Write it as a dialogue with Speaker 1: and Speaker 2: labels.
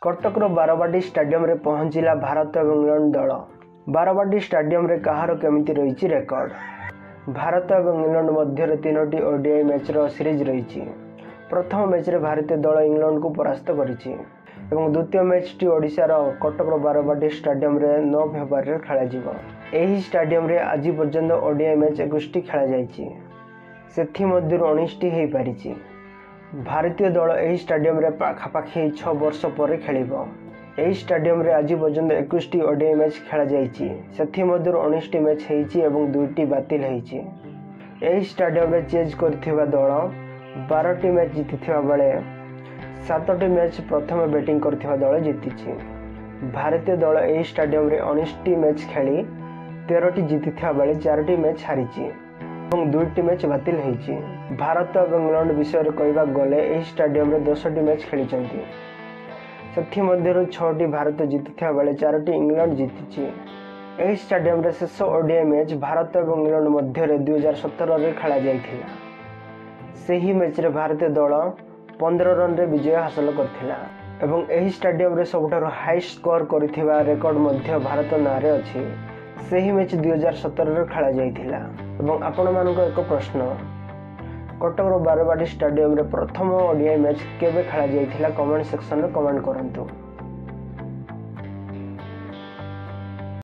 Speaker 1: कटकर बारवाटी स्टाडियम रे पहुंचला भारत और इंग्लैंड दल। बारवाटी स्टाडियम रे कहार केमिति रही रेकर्ड। भारत और इंग्लैंड मध्य तीनोटी ओडीआई मैच सीरीज रही। प्रथम मैच रे भारतीय दल इंग्लैंड को परास्त करिछि एवं द्वितीय मैच टी ओडिशार कटकर बारवाटी स्टाडियम रे 9 फेब्रुआरी रे खेला जिवो। एही स्टाडियम रे आज पर्यंत ओडीआई मैच 21 टी खेला जायछि, सेथि मध्य 19 टी हेई पारिछि। भारतीय दल एही स्टाडियम रे पाखापाखि 6 वर्ष पर खेलिबो। एही स्टाडियम रे आज पर्यंत 21 टी ओडीआई मैच खेला जायछि, सेथि मध्य 19 टी मैच हेइछि एवं 2 टी बातिल हेइछि। एही स्टाडियम रे चेज करथिबा दल 12 टी मैच जीतिथिबा बेले 7 टी मैच प्रथम बैटिंग करथिबा दल जीतिछि। भारतीय दल एही स्टाडियम रे 19 टी मैच खेली 13 टी जीतिथिबा बेले 4 टी मैच हारिछि एवं 2 टी मैच बातिल हेइछि। भारत और इंग्लैंड विषय कहवा गले एही स्टाडियम रे 10 टी मैच खेलिछन्ति, सेथि मध्यरु 6 टी भारत जीतिथिबा बेले 4 टी इंग्लैंड जीतिछि। एही स्टाडियम रे शेष ओडीआई मैच भारत और इंग्लैंड मध्य 2017 रे खेला जायथिला। सेही मैच रे भारतीय दल 15 रन रे विजय हासिल करथिला एवं एही स्टाडियम रे सबठारु हाई स्कोर करथिबा रेकर्ड मध्य भारत नारे अछि। सेही मैच 2017 रे खेला जायथिला। एवं आपण मानको एक प्रश्न, कटकर बारवाटी स्टाडियम रे प्रथम ओडीआई मैच केबे खेला जायथिला कमेंट सेक्शन रे कमेंट करंतु।